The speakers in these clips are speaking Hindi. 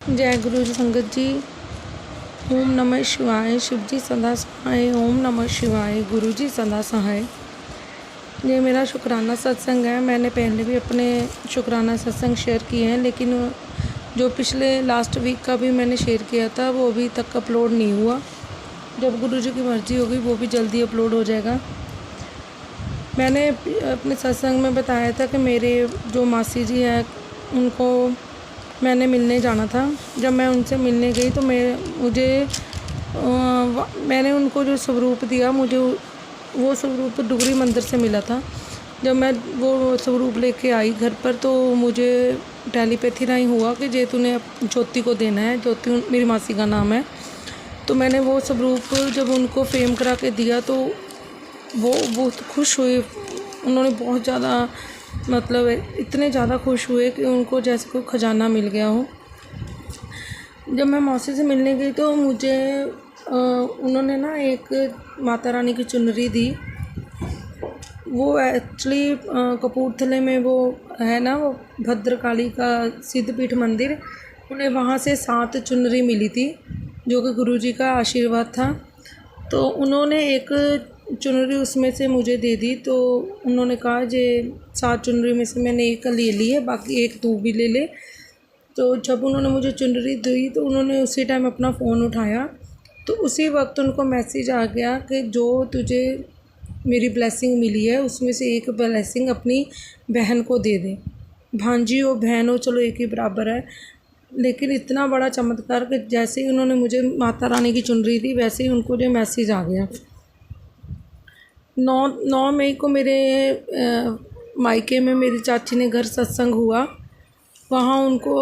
जय गुरु जी संगत जी। ओम नमः शिवाय। शिव जी सदा सहाय। ओम नमः शिवाय। गुरु जी सदा सहाय। ये मेरा शुक्राना सत्संग है। मैंने पहले भी अपने शुक्राना सत्संग शेयर किए हैं, लेकिन जो पिछले लास्ट वीक का भी मैंने शेयर किया था वो अभी तक अपलोड नहीं हुआ। जब गुरु जी की मर्ज़ी होगी वो भी जल्दी अपलोड हो जाएगा। मैंने अपने सत्संग में बताया था कि मेरे जो मासी जी हैं उनको मैंने मिलने जाना था। जब मैं उनसे मिलने गई तो मैंने उनको जो स्वरूप दिया, मुझे वो स्वरूप डुगरी मंदिर से मिला था। जब मैं वो स्वरूप लेके आई घर पर तो मुझे टेलीपैथी राही हुआ कि जे तूने ज्योति को देना है। ज्योति मेरी मासी का नाम है। तो मैंने वो स्वरूप जब उनको फेम करा के दिया तो वो बहुत खुश हुए। उन्होंने बहुत ज़्यादा मतलब इतने ज़्यादा खुश हुए कि उनको जैसे कोई ख़जाना मिल गया हो। जब मैं मौसी से मिलने गई तो मुझे उन्होंने ना एक माता रानी की चुनरी दी। वो एक्चुअली कपूरथले में वो है ना, वो भद्रकाली का सिद्धपीठ मंदिर, उन्हें वहाँ से 7 चुनरी मिली थी जो कि गुरुजी का आशीर्वाद था। तो उन्होंने एक चुनरी उसमें से मुझे दे दी। तो उन्होंने कहा जे 7 चुनरी में से मैंने एक ले ली है, बाकी एक तू भी ले ले। तो जब उन्होंने मुझे चुनरी दी तो उन्होंने उसी टाइम अपना फ़ोन उठाया। तो उसी वक्त उनको मैसेज आ गया कि जो तुझे मेरी ब्लेसिंग मिली है उसमें से एक ब्लेसिंग अपनी बहन को दे दे। भांजी हो बहन हो चलो एक ही बराबर है, लेकिन इतना बड़ा चमत्कार कि जैसे ही उन्होंने मुझे माता रानी की चुनरी दी वैसे ही उनको जो मैसेज आ गया। 9 मई को मेरे मायके में मेरी चाची ने घर सत्संग हुआ। वहाँ उनको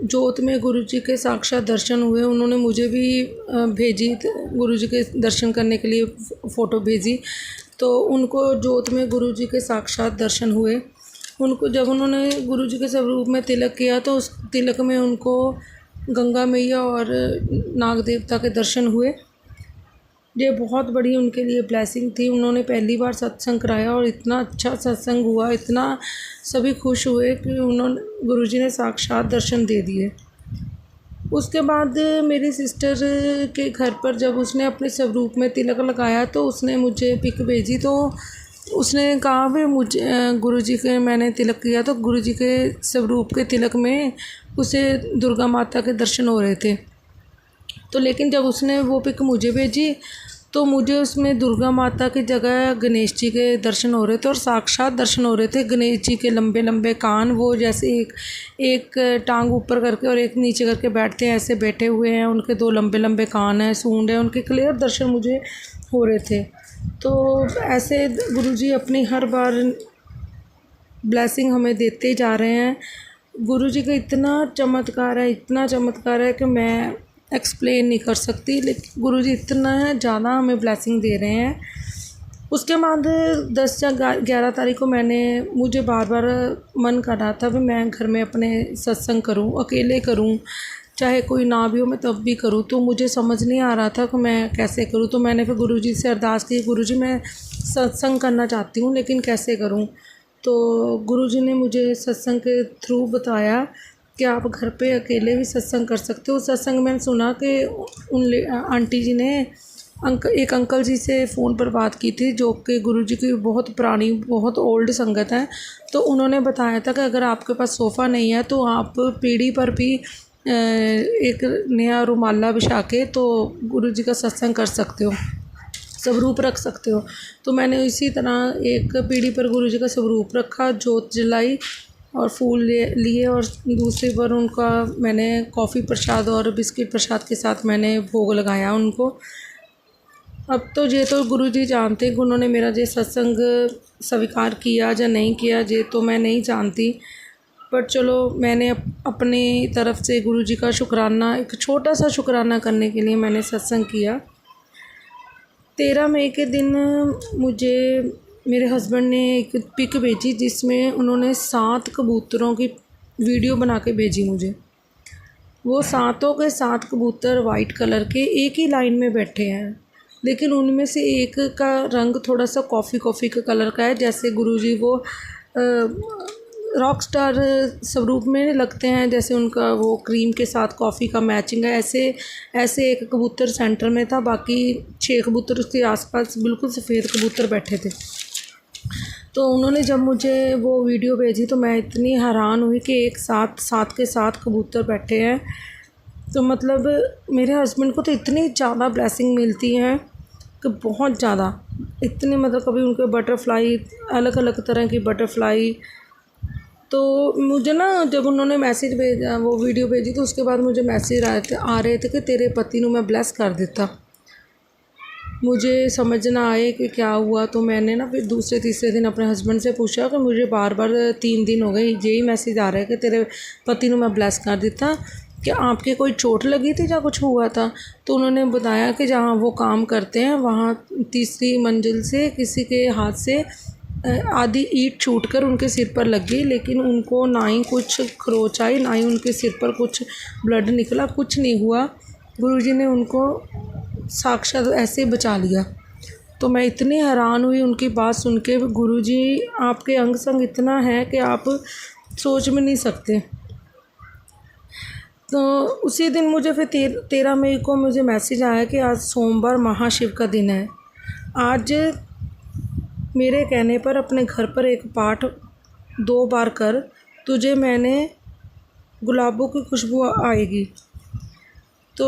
जोत में गुरुजी के साक्षात दर्शन हुए। उन्होंने मुझे भी भेजी गुरुजी के दर्शन करने के लिए फ़ोटो भेजी। तो उनको जोत में गुरुजी के साक्षात दर्शन हुए। उनको जब उन्होंने गुरुजी के स्वरूप में तिलक किया तो उस तिलक में उनको गंगा मैया और नाग देवता के दर्शन हुए। ये बहुत बड़ी उनके लिए ब्लेसिंग थी। उन्होंने पहली बार सत्संग कराया और इतना अच्छा सत्संग हुआ, इतना सभी खुश हुए कि उन्होंने गुरुजी ने साक्षात दर्शन दे दिए। उसके बाद मेरी सिस्टर के घर पर जब उसने अपने स्वरूप में तिलक लगाया तो उसने मुझे पिक भेजी। तो उसने कहा भी मुझे गुरुजी के मैंने तिलक किया तो गुरुजी के स्वरूप के तिलक में उसे दुर्गा माता के दर्शन हो रहे थे। तो लेकिन जब उसने वो पिक मुझे भेजी तो मुझे उसमें दुर्गा माता की जगह गणेश जी के दर्शन हो रहे थे और साक्षात दर्शन हो रहे थे। गणेश जी के लंबे लंबे कान, वो जैसे एक टांग ऊपर करके और एक नीचे करके बैठते हैं, ऐसे बैठे हुए हैं। उनके 2 लंबे लंबे कान हैं, सूंड है, उनके क्लियर दर्शन मुझे हो रहे थे। तो ऐसे गुरुजी अपनी हर बार ब्लेसिंग हमें देते जा रहे हैं। गुरुजी का इतना चमत्कार है, इतना चमत्कार है कि मैं एक्सप्लेन नहीं कर सकती। लेकिन गुरुजी इतना है ज़्यादा हमें ब्लेसिंग दे रहे हैं। उसके बाद 10 या 11 तारीख को मुझे बार बार मन कर रहा था कि मैं घर में अपने सत्संग करूं, अकेले करूं, चाहे कोई ना भी हो मैं तब भी करूं। तो मुझे समझ नहीं आ रहा था कि मैं कैसे करूं। तो मैंने फिर गुरुजी से अरदास की, गुरुजी मैं सत्संग करना चाहती हूँ लेकिन कैसे करूँ। तो गुरुजी ने मुझे सत्संग के थ्रू बताया कि आप घर पे अकेले भी सत्संग कर सकते हो। सत्संग में सुना कि आंटी जी ने एक अंकल जी से फ़ोन पर बात की थी जो कि गुरुजी की बहुत पुरानी बहुत ओल्ड संगत है। तो उन्होंने बताया था कि अगर आपके पास सोफ़ा नहीं है तो आप पीढ़ी पर भी एक नया रुमाला बिछा के तो गुरुजी का सत्संग कर सकते हो, स्वरूप रख सकते हो। तो मैंने इसी तरह एक पीढ़ी पर गुरुजी का स्वरूप रखा, जोत जलाई और फूल लिए और दूसरी बार उनका मैंने कॉफ़ी प्रसाद और बिस्किट प्रसाद के साथ मैंने भोग लगाया उनको। अब तो ये तो गुरुजी जानते कि उन्होंने मेरा ये सत्संग स्वीकार किया या नहीं किया, ये तो मैं नहीं जानती। पर चलो मैंने अपनी तरफ से गुरुजी का शुक्राना, एक छोटा सा शुक्राना करने के लिए मैंने सत्संग किया। 13 मई के दिन मुझे मेरे हस्बैंड ने एक पिक भेजी जिसमें उन्होंने 7 कबूतरों की वीडियो बना के भेजी मुझे। वो 7 के 7 कबूतर वाइट कलर के एक ही लाइन में बैठे हैं, लेकिन उनमें से एक का रंग थोड़ा सा कॉफ़ी का कलर का है, जैसे गुरुजी वो रॉक स्टार स्वरूप में लगते हैं, जैसे उनका वो क्रीम के साथ कॉफ़ी का मैचिंग है, ऐसे ऐसे एक कबूतर सेंटर में था, बाकी 6 कबूतर उसके आसपास बिल्कुल सफ़ेद कबूतर बैठे थे। तो उन्होंने जब मुझे वो वीडियो भेजी तो मैं इतनी हैरान हुई कि एक साथ 7 के 7 कबूतर बैठे हैं। तो मतलब मेरे हस्बैंड को तो इतनी ज़्यादा ब्लेसिंग मिलती हैं कि बहुत ज़्यादा, इतनी मतलब कभी उनके बटरफ्लाई, अलग अलग तरह की बटरफ्लाई। तो मुझे ना जब उन्होंने मैसेज भेजा, वो वीडियो भेजी, तो उसके बाद मुझे मैसेज आ रहे थे कि तेरे पति नूं मैं ब्लेस कर दिता। मुझे समझ ना आए कि क्या हुआ, तो मैंने ना फिर दूसरे तीसरे दिन अपने हस्बैंड से पूछा कि मुझे बार बार 3 दिन हो गए यही मैसेज आ रहा है कि तेरे पति नूं मैं ब्लेस कर दिता, कि आपके कोई चोट लगी थी या कुछ हुआ था। तो उन्होंने बताया कि जहाँ वो काम करते हैं वहाँ तीसरी मंजिल से किसी के हाथ से आधी ईंट छूटकर उनके सिर पर लग गई, लेकिन उनको ना ही कुछ खरोच आई, ना ही उनके सिर पर कुछ ब्लड निकला, कुछ नहीं हुआ। गुरुजी ने उनको साक्षात ऐसे ही बचा लिया। तो मैं इतनी हैरान हुई उनकी बात सुन के। गुरुजी आपके अंग संग इतना है कि आप सोच में नहीं सकते। तो उसी दिन मुझे फिर 13 मई को मुझे मैसेज आया कि आज सोमवार महाशिव का दिन है। आज मेरे कहने पर अपने घर पर एक पाठ 2 बार कर, तुझे मैंने गुलाबों की खुशबू आएगी। तो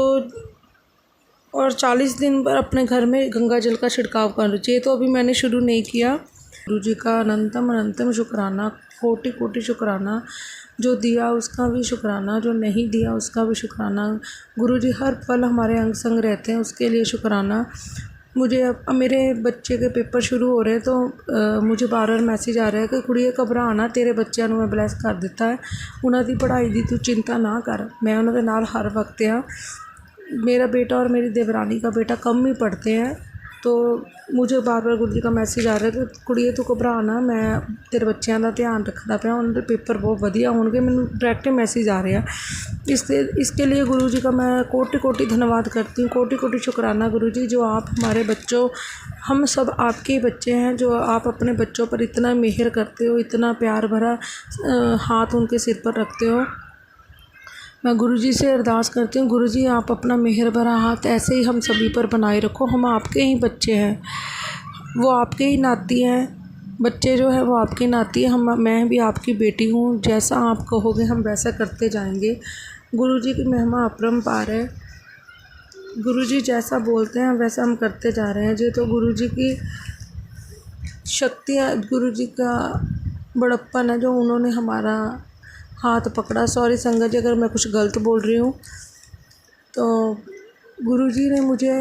और 40 दिन पर अपने घर में गंगा जल का छिड़काव कर। ये तो अभी मैंने शुरू नहीं किया। गुरुजी का अनंतम अनंतम शुक्राना, कोटि कोटि शुक्राना। जो दिया उसका भी शुक्राना, जो नहीं दिया उसका भी शुक्राना। गुरुजी हर पल हमारे अंग संग रहते हैं, उसके लिए शुक्राना। मुझे अब मेरे बच्चे के पेपर शुरू हो रहे हैं, तो मुझे बार-बार मैसेज आ रहा है कि कुड़िए घबराना, तेरे बच्चों ਨੂੰ मैं ब्लैस कर दिता है, उन्होंने पढ़ाई की तू चिंता ना कर, मैं उन्होंने नाल हर वक्त हाँ। मेरा बेटा और मेरी देवरानी का बेटा कम ही पढ़ते हैं, तो मुझे बार बार गुरु जी का मैसेज आ रहा है कि कुड़िए तू घबरा ना, मैं तेरे बच्चों का ध्यान रखता पाया, उन्होंने पेपर बहुत वधिया होंगे। मैंने डायरेक्ट मैसेज आ रहा है। इसके लिए गुरु जी का मैं कोटि कोटि धन्यवाद करती हूँ, कोटि कोटि शुक्राना गुरु जी, जो आप हमारे बच्चों, हम सब आपके ही बच्चे हैं, जो आप अपने बच्चों पर इतना मेहर करते हो, इतना प्यार भरा हाथ उनके सिर पर रखते हो। मैं गुरुजी से अरदास करती हूँ, गुरुजी आप अपना मेहर भरा हाथ ऐसे ही हम सभी पर बनाए रखो। हम आपके ही बच्चे हैं, वो आपके ही नाती हैं, बच्चे जो है वो आपकी नाती है, मैं भी आपकी बेटी हूँ। जैसा आप कहोगे हम वैसा करते जाएंगे। गुरुजी की महिमा अपरंपार है, गुरुजी जैसा बोलते हैं वैसा हम करते जा रहे हैं। जी तो गुरुजी की शक्तियाँ, गुरुजी का बड़प्पन है जो उन्होंने हमारा हाथ पकड़ा। सॉरी संगत जी अगर मैं कुछ गलत बोल रही हूँ। तो गुरुजी ने मुझे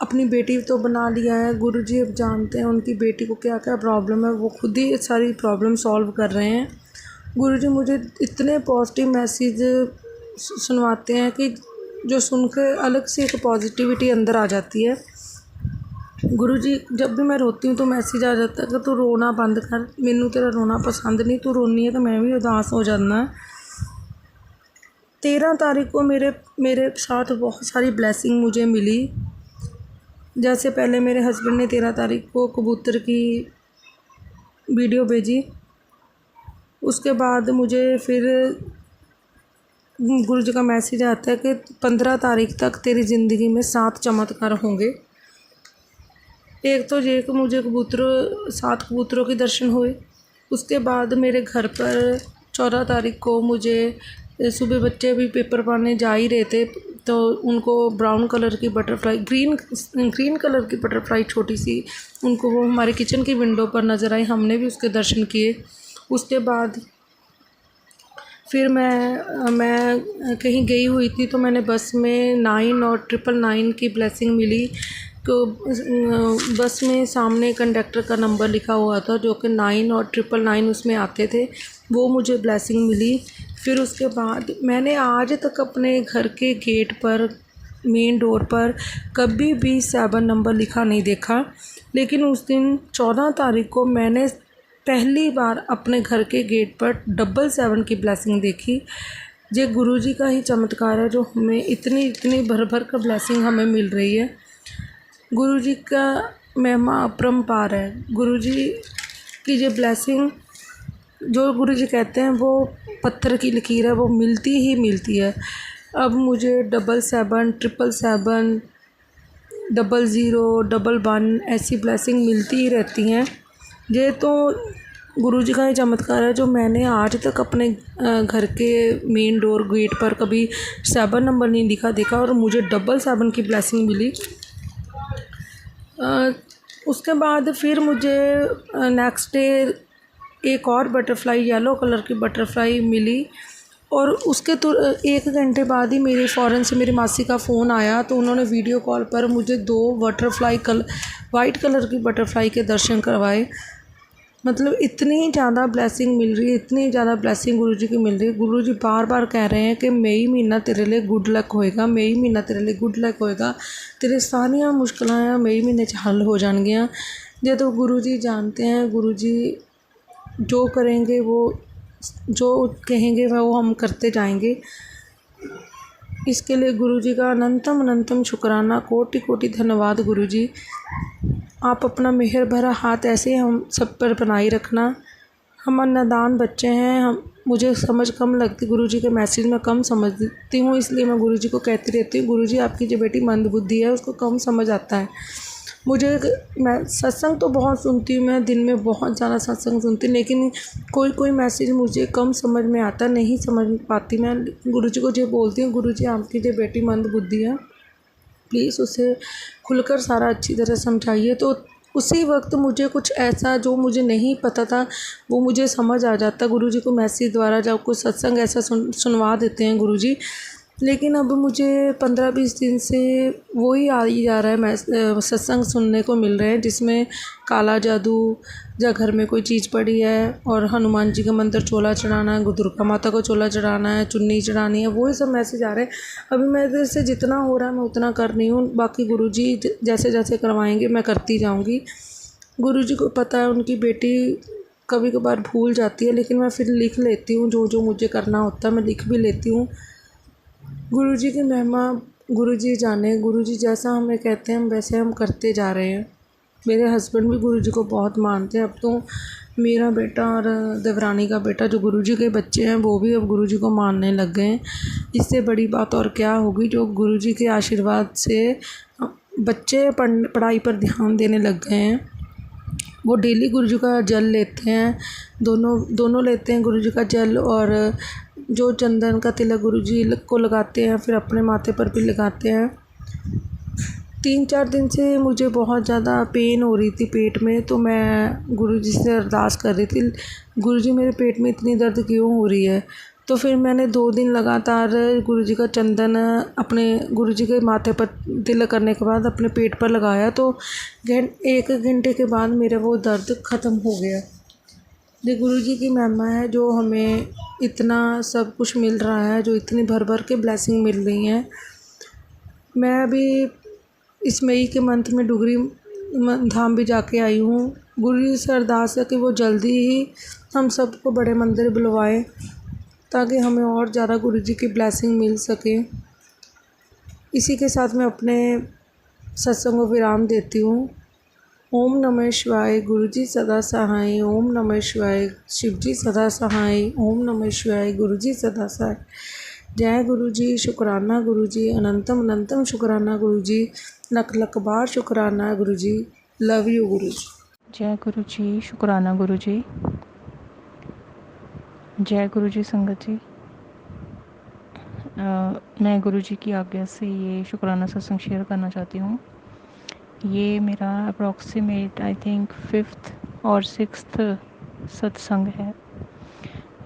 अपनी बेटी तो बना लिया है। गुरुजी अब जानते हैं उनकी बेटी को क्या क्या प्रॉब्लम है, वो खुद ही सारी प्रॉब्लम सॉल्व कर रहे हैं। गुरुजी मुझे इतने पॉजिटिव मैसेज सुनवाते हैं कि जो सुन के अलग से एक पॉजिटिविटी अंदर आ जाती है। गुरुजी जब भी मैं रोती हूँ तो मैसेज आ जाता है कि तू रोना बंद कर, मैनू तेरा रोना पसंद नहीं, तू रोनी है तो मैं भी उदास हो जाना। 13 तारीख को मेरे साथ बहुत सारी ब्लेसिंग मुझे मिली। जैसे पहले मेरे हस्बैंड ने 13 तारीख को कबूतर की वीडियो भेजी, उसके बाद मुझे फिर गुरुजी का मैसेज आता है कि 15 तारीख तक तेरी ज़िंदगी में 7 चमत्कार होंगे। एक तो ये कि मुझे 7 कबूतरों के दर्शन हुए। उसके बाद मेरे घर पर 14 तारीख को मुझे सुबह बच्चे भी पेपर पढ़ने जा ही रहे थे, तो उनको ब्राउन कलर की बटरफ्लाई, ग्रीन कलर की बटरफ्लाई छोटी सी, उनको वो हमारे किचन की विंडो पर नज़र आई, हमने भी उसके दर्शन किए। उसके बाद फिर मैं कहीं गई हुई थी, तो मैंने बस में 9 और 999 की ब्लेसिंग मिली। तो बस में सामने कंडक्टर का नंबर लिखा हुआ था जो कि 9 और 999 उसमें आते थे, वो मुझे ब्लेसिंग मिली। फिर उसके बाद मैंने आज तक अपने घर के गेट पर, मेन डोर पर कभी भी 7 नंबर लिखा नहीं देखा, लेकिन उस दिन 14 तारीख को मैंने पहली बार अपने घर के गेट पर 777 की ब्लेसिंग देखी। ये गुरुजी का ही चमत्कार है जो हमें इतनी भर भर कर ब्लेसिंग हमें मिल रही है। गुरुजी का महिमा अपरंपार है। गुरुजी की ये ब्लेसिंग जो गुरुजी कहते हैं वो पत्थर की लकीर है, वो मिलती ही मिलती है। अब मुझे 777, 777, 00, 11 ऐसी ब्लेसिंग मिलती ही रहती हैं। ये तो गुरुजी का ही चमत्कार है, जो मैंने आज तक अपने घर के मेन डोर गेट पर कभी 7 नंबर नहीं लिखा देखा और मुझे 777 की ब्लेसिंग मिली। उसके बाद फिर मुझे नेक्स्ट डे एक और बटरफ्लाई, येलो कलर की बटरफ्लाई मिली और उसके 1 घंटे बाद ही मेरे फ़ॉरेन से मेरी मासी का फ़ोन आया, तो उन्होंने वीडियो कॉल पर मुझे 2 वाइट कलर की बटरफ्लाई के दर्शन करवाए। मतलब इतनी ज़्यादा ब्लेसिंग मिल रही है, इतनी ज़्यादा ब्लेसिंग गुरुजी की मिल रही है। गुरुजी बार बार कह रहे हैं कि मई महीना तेरे लिए गुड लक होएगा, मई महीना तेरे लिए गुड लक होएगा, तेरे सारियां मुश्किलां मई महीने च हल हो जाएंगियां। ये तो गुरुजी जानते हैं, गुरुजी जो करेंगे वो, जो कहेंगे वो हम करते जाएंगे। इसके लिए गुरुजी का अनंतम अनंतम शुक्राना, कोटि कोटि धन्यवाद गुरुजी। आप अपना मेहर भरा हाथ ऐसे हम सब पर बनाए रखना। हम नादान बच्चे हैं, हम मुझे समझ कम लगती, गुरुजी के मैसेज में कम समझती हूँ, इसलिए मैं गुरुजी को कहती रहती हूँ, गुरुजी आपकी जो बेटी मंदबुद्धि है उसको कम समझ आता है। मैं सत्संग तो बहुत सुनती हूँ, मैं दिन में बहुत ज़्यादा सत्संग सुनती हूँ, लेकिन कोई कोई मैसेज मुझे कम समझ में आता, नहीं समझ पाती। मैं गुरुजी को जो बोलती हूँ, गुरुजी आपकी जो बेटी मंदबुद्धि है, प्लीज़ उसे खुलकर सारा अच्छी तरह समझाइए। तो उसी वक्त मुझे कुछ ऐसा जो मुझे नहीं पता था वो मुझे समझ आ जाता गुरुजी को मैसेज द्वारा, जब कुछ सत्संग ऐसा सुनवा देते हैं गुरुजी। लेकिन अब मुझे 15-20 दिन से वही आ ही जा रहा है, सत्संग सुनने को मिल रहे हैं जिसमें काला जादू, या घर में कोई चीज़ पड़ी है और हनुमान जी का मंदिर चोला चढ़ाना है, दुर्गा माता को चोला चढ़ाना है, चुन्नी चढ़ानी है, वही सब मैसेज आ रहे हैं। अभी मेरे से जितना हो रहा है मैं उतना कर रही हूँ, बाकी गुरुजी जैसे जैसे करवाएंगे मैं करती जाऊँगी। गुरुजी को पता है उनकी बेटी कभी कभार भूल जाती है, लेकिन मैं फिर लिख लेती हूँ, जो जो मुझे करना होता है मैं लिख भी लेती हूँ। गुरुजी की महिमा गुरुजी जाने, गुरुजी जैसा हमें कहते हैं हम वैसे हम करते जा रहे हैं। मेरे हस्बैंड भी गुरुजी को बहुत मानते हैं। अब तो मेरा बेटा और देवरानी का बेटा जो गुरुजी के बच्चे हैं वो भी अब गुरुजी को मानने लग गए हैं। इससे बड़ी बात और क्या होगी, जो गुरुजी के आशीर्वाद से बच्चे पढ़ाई पर ध्यान देने लग गए हैं। वो डेली गुरुजी का जल लेते हैं, दोनों लेते हैं गुरुजी का जल, और जो चंदन का तिलक गुरुजी को लगाते हैं, फिर अपने माथे पर भी लगाते हैं। 3-4 दिन से मुझे बहुत ज़्यादा पेन हो रही थी पेट में, तो मैं गुरुजी से अरदास कर रही थी, गुरुजी मेरे पेट में इतनी दर्द क्यों हो रही है। तो फिर मैंने 2 दिन लगातार गुरुजी का चंदन अपने गुरुजी के माथे पर तिलक करने के बाद अपने पेट पर लगाया, तो 1 घंटे के बाद मेरा वो दर्द ख़त्म हो गया। ये गुरुजी की महिमा है, जो हमें इतना सब कुछ मिल रहा है, जो इतनी भर भर के ब्लेसिंग मिल रही हैं। मैं अभी इस मई के मंथ में डुगरी धाम भी जाके आई हूँ। गुरुजी से अरदास है कि वो जल्दी ही हम सबको बड़े मंदिर बुलवाएं, ताकि हमें और ज़्यादा गुरुजी की ब्लेसिंग मिल सके। इसी के साथ मैं अपने सत्संग को विराम देती हूँ। ओम नमः शिवाय, गुरुजी सदा सहाय। ओम नमः शिवाय, शिवजी सदा सहाय। ओम नमः शिवाय, गुरुजी सदा सहाय। जय गुरुजी, शुक्राना गुरुजी, अनंतम अनंतम शुक्राना गुरुजी, लख लख बार शुक्राना गुरुजी। लव यू गुरुजी। जय गुरुजी, शुक्राना गुरुजी। जय गुरुजी संगत जी। मैं गुरुजी की आज्ञा से ये शुक्राना सत्संग शेयर करना चाहती हूँ। ये मेरा अप्रॉक्सीमेट आई थिंक 5th और 6th सत्संग है।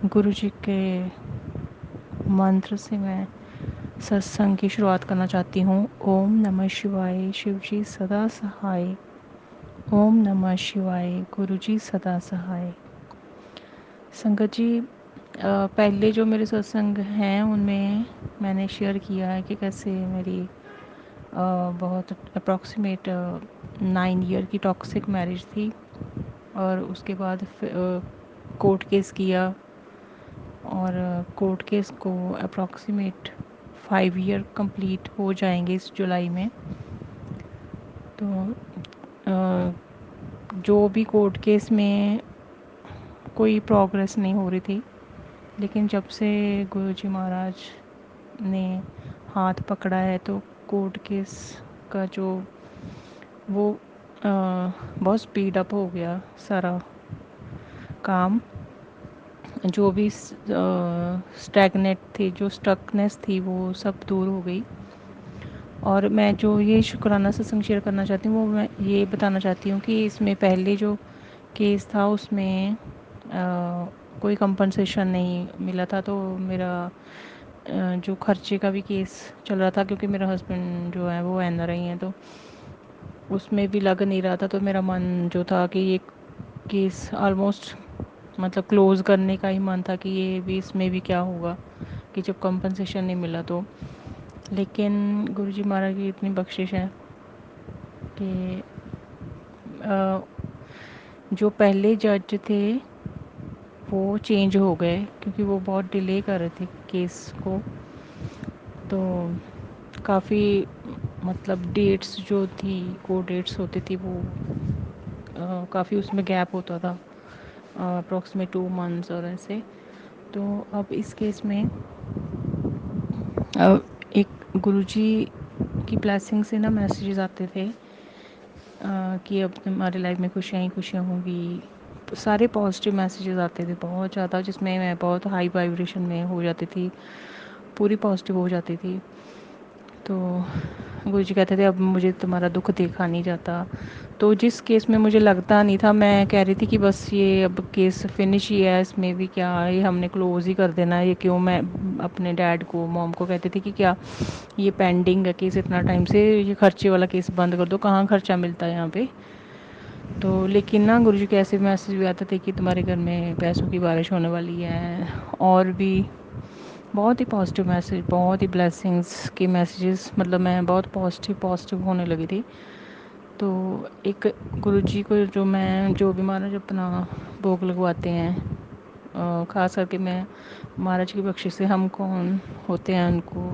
गुरुजी के मंत्र से मैं सत्संग की शुरुआत करना चाहती हूँ। ओम नमः शिवाय, शिवजी सदा सहाय। ओम नमः शिवाय, गुरुजी सदा सहाय। संगत जी, पहले जो मेरे सत्संग हैं उनमें मैंने शेयर किया है कि कैसे मेरी बहुत अप्रॉक्सीमेट 9 ईयर की टॉक्सिक मैरिज थी, और उसके बाद कोर्ट केस किया, और कोर्ट केस को अप्रॉक्सीमेट 5 ईयर कंप्लीट हो जाएंगे इस जुलाई में। तो जो भी कोर्ट केस में कोई प्रोग्रेस नहीं हो रही थी। लेकिन जब से गुरुजी महाराज ने हाथ पकड़ा है तो कोर्ट केस का जो वो बहुत स्पीड अप हो गया सारा काम। जो भी स्टैगनेट थी, जो स्टकनेस थी, वो सब दूर हो गई। और मैं जो ये शुक्राना सत्संग शेयर करना चाहती हूँ, वो मैं ये बताना चाहती हूँ कि इसमें पहले जो केस था उसमें कोई कंपनसेशन नहीं मिला था। तो मेरा जो खर्चे का भी केस चल रहा था, क्योंकि मेरा हस्बैंड जो है वो एनआरआई हैं, तो उसमें भी लग नहीं रहा था। तो मेरा मन जो था कि ये केस ऑलमोस्ट मतलब क्लोज़ करने का ही मन था कि ये भी इसमें भी क्या होगा कि जब कंपनसेशन नहीं मिला तो। लेकिन गुरुजी महाराज की इतनी बख्शिश है कि जो पहले जज थे वो चेंज हो गए, क्योंकि वो बहुत डिले कर रहे थे केस को। तो काफ़ी मतलब डेट्स जो थी, कोर्ट डेट्स होती थी, वो काफ़ी उसमें गैप होता था, अप्रॉक्सीमेट 2 मंथ्स और ऐसे। तो अब इस केस में एक गुरुजी की ब्लेसिंग से ना मैसेजेस आते थे कि अब तुम्हारी लाइफ में खुशियाँ ही खुशियाँ होंगी। सारे पॉजिटिव मैसेजेस आते थे बहुत ज़्यादा, जिसमें मैं बहुत हाई वाइब्रेशन में हो जाती थी, पूरी पॉजिटिव हो जाती थी। तो गुरुजी कहते थे अब मुझे तुम्हारा दुख देखा नहीं जाता। तो जिस केस में मुझे लगता नहीं था, मैं कह रही थी कि बस ये अब केस फिनिश ही है, इसमें भी क्या, ये हमने क्लोज़ ही कर देना है। ये क्यों, मैं अपने डैड को, मॉम को कहती थी कि क्या ये पेंडिंग है केस इतना टाइम से, ये खर्चे वाला केस बंद कर दो, कहाँ खर्चा मिलता है यहाँ पे। तो लेकिन ना गुरुजी के ऐसे मैसेज भी आते थे कि तुम्हारे घर में पैसों की बारिश होने वाली है, और भी बहुत ही पॉजिटिव मैसेज, बहुत ही ब्लेसिंग्स के मैसेजेस। मतलब मैं बहुत पॉजिटिव पॉजिटिव होने लगी थी। तो एक गुरुजी को जो मैं, जो भी महाराज अपना भोग लगवाते हैं, ख़ास करके मैं महाराज की बख्शिश से, हम कौन होते हैं उनको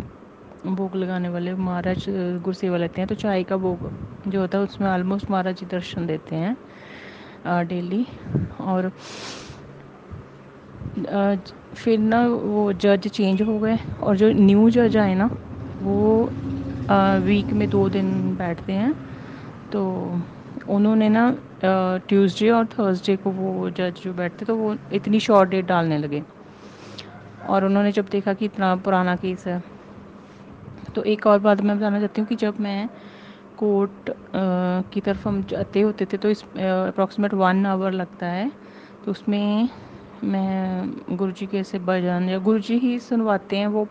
भोग लगाने वाले, महाराज गुरसेवा लेते हैं। तो चाय का भोग जो होता है उसमें ऑलमोस्ट महाराज जी दर्शन देते हैं डेली। और फिर ना वो जज चेंज हो गए, और जो न्यू जज आए ना वो वीक में 2 दिन बैठते हैं। तो उन्होंने ना ट्यूसडे और थर्सडे को वो जज जो बैठते, तो वो इतनी शॉर्ट डेट डालने लगे। और उन्होंने जब देखा कि इतना पुराना केस है, तो एक और बात मैं बताना चाहती हूँ कि जब मैं कोर्ट की तरफ हम जाते होते थे तो इस अप्रॉक्सीमेट 1 आवर लगता है। तो उसमें मैं गुरुजी के से भजन, या गुरुजी ही सुनवाते हैं वो,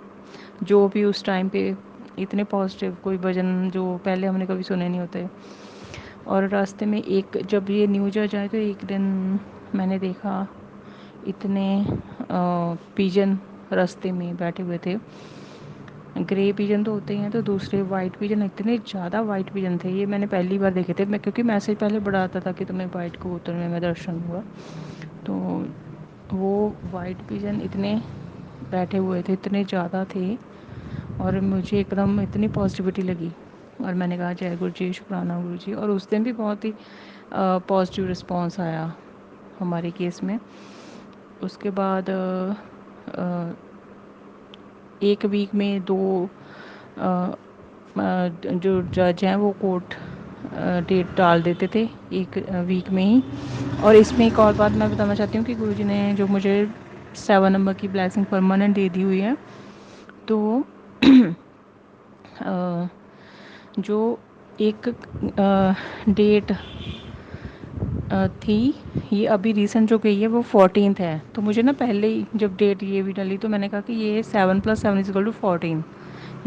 जो भी उस टाइम पे इतने पॉजिटिव कोई भजन जो पहले हमने कभी सुने नहीं होते। और रास्ते में एक, जब ये न्यू जज आए तो एक दिन मैंने देखा इतने पिजन रास्ते में बैठे हुए थे। ग्रे पिजन तो होते ही हैं, तो दूसरे वाइट पिजन, इतने ज़्यादा वाइट पिजन थे, ये मैंने पहली बार देखे थे। मैं, क्योंकि मैसेज पहले बड़ा आता था कि तुम्हें वाइट कबूतर में मैं दर्शन हुआ, तो वो वाइट पिजन इतने बैठे हुए थे, इतने ज़्यादा थे, और मुझे एकदम इतनी पॉजिटिविटी लगी। और मैंने कहा जय गुरु जी, शुक्राना गुरु जी। और उस दिन भी बहुत ही पॉजिटिव रिस्पॉन्स आया हमारे केस में। उसके बाद एक वीक में 2 जो जज हैं वो कोर्ट डेट डाल देते थे, एक वीक में ही। और इसमें एक और बात मैं बताना चाहती हूँ कि गुरुजी ने जो मुझे 7 नंबर की ब्लेसिंग परमानेंट दे दी हुई है, तो जो एक डेट थी, ये अभी रिसेंट जो गई है वो 14th है। तो मुझे ना पहले ही जब डेट ये भी डली, तो मैंने कहा कि ये 7 + 7 = 14,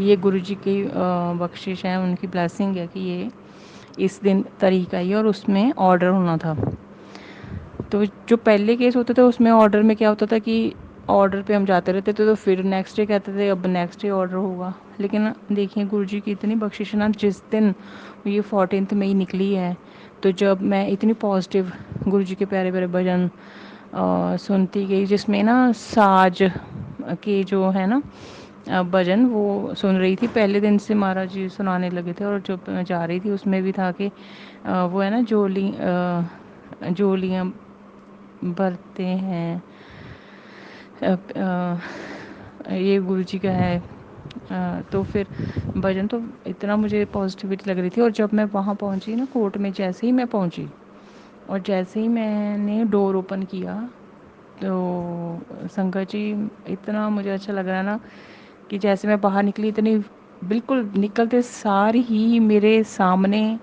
ये गुरुजी की बख्शिश है, उनकी ब्लेसिंग है कि ये इस दिन तारीख आई, और उसमें ऑर्डर होना था। तो जो पहले केस होते थे उसमें ऑर्डर में क्या होता था कि ऑर्डर पे हम जाते रहते थे, तो फिर नेक्स्ट डे कहते थे अब नेक्स्ट डे ऑर्डर होगा। लेकिन देखिए गुरुजी की इतनी बख्शिश ना, जिस दिन ये 14th में ही निकली है, तो जब मैं इतनी पॉजिटिव गुरुजी के प्यारे प्यारे भजन सुनती गई, जिसमें ना साज के जो है ना भजन वो सुन रही थी, पहले दिन से महाराज जी सुनाने लगे थे। और जब मैं जा रही थी उसमें भी था कि वो है ना जोलियाँ भरते हैं। ये गुरु जी का है। तो फिर भजन तो इतना मुझे पॉजिटिविटी लग रही थी। और जब मैं वहाँ पहुँची ना कोर्ट में, जैसे ही मैं पहुँची और जैसे ही मैंने डोर ओपन किया, तो संगत जी, इतना मुझे अच्छा लग रहा है ना कि जैसे मैं बाहर निकली, इतनी बिल्कुल निकलते सार ही मेरे सामने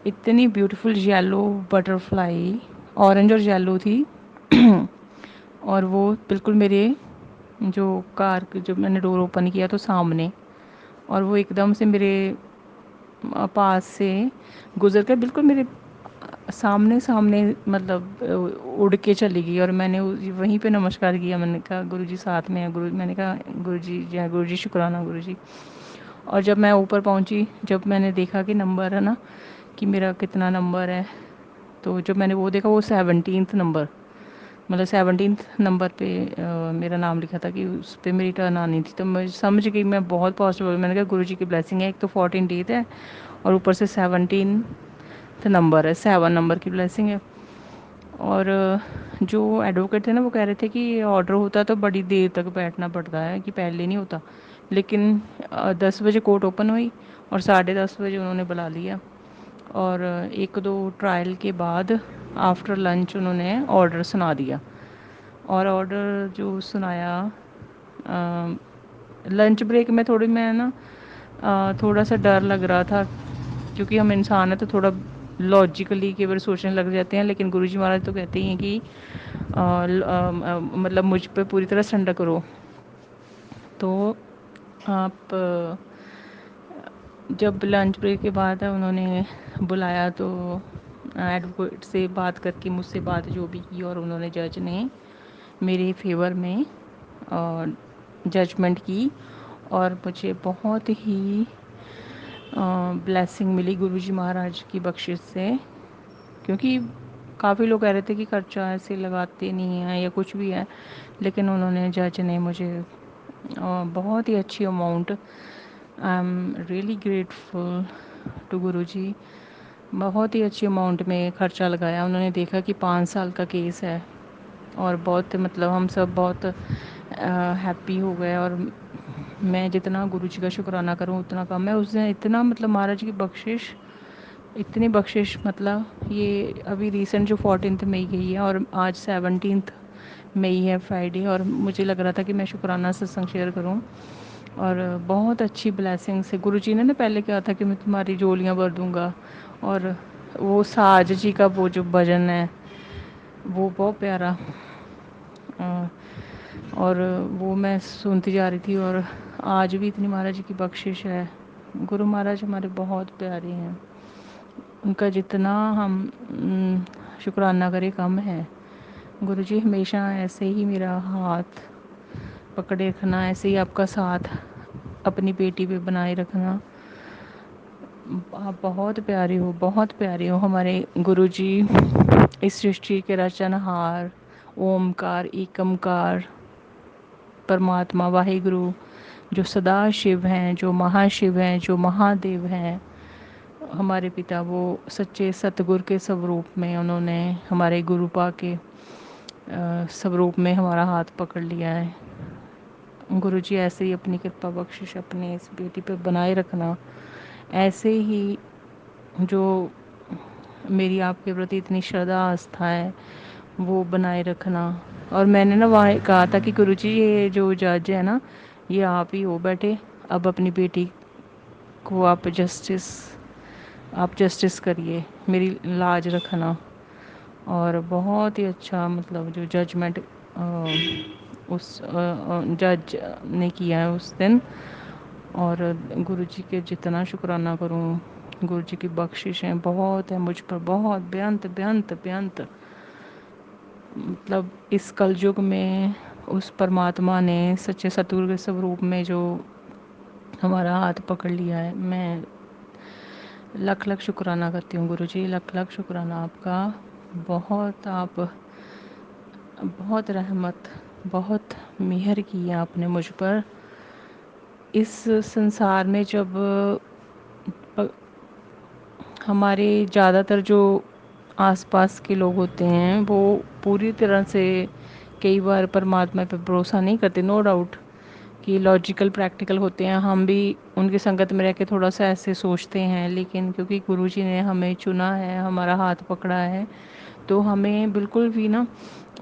इतनी ब्यूटीफुल येलो बटरफ्लाई, ऑरेंज और येलो थी और वो बिल्कुल मेरे जो कार जब मैंने डोर ओपन किया तो सामने, और वो एकदम से मेरे पास से गुजर कर बिल्कुल मेरे सामने सामने, मतलब उड़ के चली गई। और मैंने वहीं पे नमस्कार किया। मैंने कहा गुरु जी साथ में है। मैंने कहा गुरु जी जय गुरु जी, शुक्राना गुरु जी। और जब मैं ऊपर पहुंची, जब मैंने देखा कि नंबर है ना, कि मेरा कितना नंबर है, तो जब मैंने वो देखा, वो 17th नंबर, मतलब 17th नंबर पे मेरा नाम लिखा था कि उस पर मेरी टर्न आनी थी। तो मैं समझ गई, मैं बहुत पॉजिटिव। मैंने कहा गुरु जी की ब्लेसिंग है, एक तो 14 डेट है और ऊपर से 17th नंबर है, 7 नंबर की ब्लेसिंग है। और जो एडवोकेट थे ना, वो कह रहे थे कि ऑर्डर होता तो बड़ी देर तक बैठना पड़ता है, कि पहले नहीं होता। लेकिन 10 बजे कोर्ट ओपन हुई और 10:30 बजे उन्होंने बुला लिया। और एक दो ट्रायल के बाद आफ्टर लंच उन्होंने ऑर्डर सुना दिया। और ऑर्डर जो सुनाया, लंच ब्रेक में थोड़ी मैं ना थोड़ा सा डर लग रहा था, क्योंकि हम इंसान हैं तो थोड़ा लॉजिकली केवल सोचने लग जाते हैं। लेकिन गुरुजी महाराज तो कहते ही हैं कि मतलब मुझ पे पूरी तरह सरेंडर करो। तो आप जब लंच ब्रेक के बाद उन्होंने बुलाया, तो एडवोकेट से बात करके मुझसे बात जो भी की, और उन्होंने जज ने मेरे फेवर में जजमेंट की। और मुझे बहुत ही ब्लेसिंग मिली गुरुजी महाराज की बख्शिश से। क्योंकि काफ़ी लोग कह रहे थे कि खर्चा ऐसे लगाते नहीं हैं या कुछ भी है, लेकिन उन्होंने, जज ने मुझे बहुत ही अच्छी amount, I am really grateful to Guruji, बहुत ही अच्छी अमाउंट में खर्चा लगाया। उन्होंने देखा कि 5 साल का केस है और बहुत, मतलब हम सब बहुत हैप्पी हो गए। और मैं जितना गुरुजी का शुक्राना करूं उतना कम है। उस दिन इतना, मतलब महाराज की बख्शिश, इतनी बख्शिश, मतलब ये अभी रिसेंट जो 14th मई गई है और आज 17th मई है, फ्राइडे। और मुझे लग रहा था कि मैं शुक्राना सत्संग शेयर करूं। और बहुत अच्छी ब्लेसिंग से गुरुजी ने ना पहले कहा था कि मैं तुम्हारी झोलियाँ भर दूंगा। और वो साज जी का वो जो भजन है, वो बहुत प्यारा, और वो मैं सुनती जा रही थी। और आज भी इतनी महाराज जी की बख्शिश है। गुरु महाराज हमारे बहुत प्यारे हैं, उनका जितना हम शुक्राना करें कम है। गुरु जी हमेशा ऐसे ही मेरा हाथ पकड़े रखना, ऐसे ही आपका साथ अपनी बेटी पे बनाए रखना। आप बहुत प्यारे हो, बहुत प्यारे हो हमारे गुरु जी, इस सृष्टि के रचनहार, ओमकार एकमकार परमात्मा वाहिगुरु, जो सदा शिव हैं, जो महाशिव हैं, जो महादेव हैं, हमारे पिता, वो सच्चे सतगुरु के स्वरूप में उन्होंने हमारे गुरु पा के स्वरूप में हमारा हाथ पकड़ लिया है। गुरु जी ऐसे ही अपनी कृपा बख्शिश अपने इस बेटी पे बनाए रखना, ऐसे ही जो मेरी आपके प्रति इतनी श्रद्धा आस्था है वो बनाए रखना। और मैंने ना वहाँ कहा था कि गुरु जी ये जो जज है ना, ये आप ही हो बैठे, अब अपनी बेटी को आप जस्टिस करिए, मेरी लाज रखना। और बहुत ही अच्छा, मतलब जो जजमेंट उस जज ने किया है उस दिन। और गुरु जी के जितना शुक्राना करूं, गुरु जी की बख्शिशें बहुत है मुझ पर, बहुत बेअंत बेअंत बेअंत। मतलब इस कलयुग में उस परमात्मा ने सच्चे सतगुरु के स्वरूप में जो हमारा हाथ पकड़ लिया है, मैं लख लख शुक्राना करती हूँ गुरु जी, लख लख शुक्राना आपका। बहुत आप, बहुत रहमत, बहुत मेहर की है आपने मुझ पर। इस संसार में जब हमारे ज़्यादातर जो आसपास के लोग होते हैं वो पूरी तरह से कई बार परमात्मा पे भरोसा नहीं करते, नो डाउट कि लॉजिकल प्रैक्टिकल होते हैं, हम भी उनकी संगत में रह के थोड़ा सा ऐसे सोचते हैं, लेकिन क्योंकि गुरुजी ने हमें चुना है, हमारा हाथ पकड़ा है, तो हमें बिल्कुल भी ना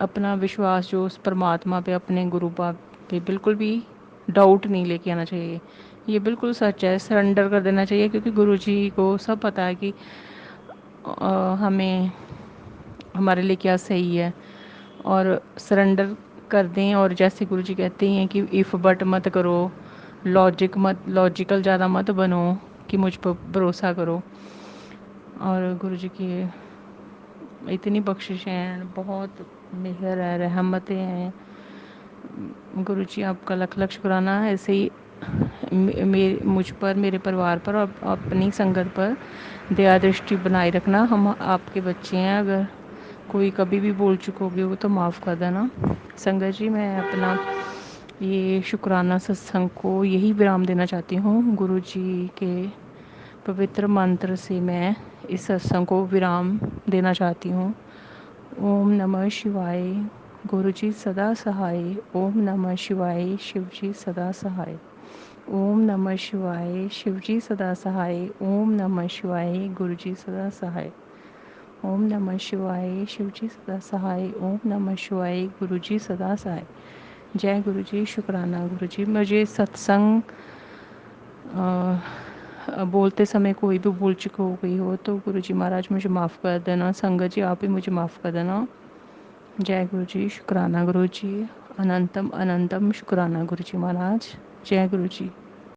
अपना विश्वास जो उस परमात्मा पे, अपने गुरु बाप पे बिल्कुल भी डाउट नहीं लेके आना चाहिए। ये बिल्कुल सच है, सरेंडर कर देना चाहिए, क्योंकि गुरुजी को सब पता है कि हमें हमारे लिए क्या सही है, और सरेंडर कर दें। और जैसे गुरुजी कहते हैं कि इफ़ बट मत करो, लॉजिकल ज़्यादा मत बनो कि मुझ पर भरोसा करो। और गुरुजी की इतनी बख्शिश हैं, बहुत मेहर है, रहमतें हैं। गुरुजी आपका लख लख शुक्राना है, ऐसे ही मुझ पर, मेरे परिवार पर और अपनी संगत पर दया दृष्टि बनाए रखना। हम आपके बच्चे हैं, अगर कोई कभी भी बोल चुकोगे वो तो माफ़ कर देना। संगत जी, मैं अपना ये शुक्राना सत्संग को यही विराम देना चाहती हूँ। गुरुजी के पवित्र मंत्र से मैं इस सत्संग को विराम देना चाहती हूँ। ओम नमः शिवाय। गुरुजी सदा सहाय। ओम नमः शिवाय। शिवजी सदा सहाय। ओम नमः शिवाय। शिवजी सदा सहाय। ओम नमः शिवाय। गुरुजी सदा सहाय। ओम नमः शिवाय। शिवजी सदा सहाय। ओम नमः शिवाय। गुरुजी सदा सहाय। जय गुरुजी। शुक्राना गुरुजी। मुझे सत्संग बोलते समय कोई भी भूल चूक हो गई हो तो गुरुजी महाराज मुझे माफ़ कर देना। संगत जी आप भी मुझे माफ़ कर देना। जय गुरुजी। शुक्राना गुरुजी। अनंतम अनंतम शुक्राना गुरुजी महाराज। जय गुरुजी।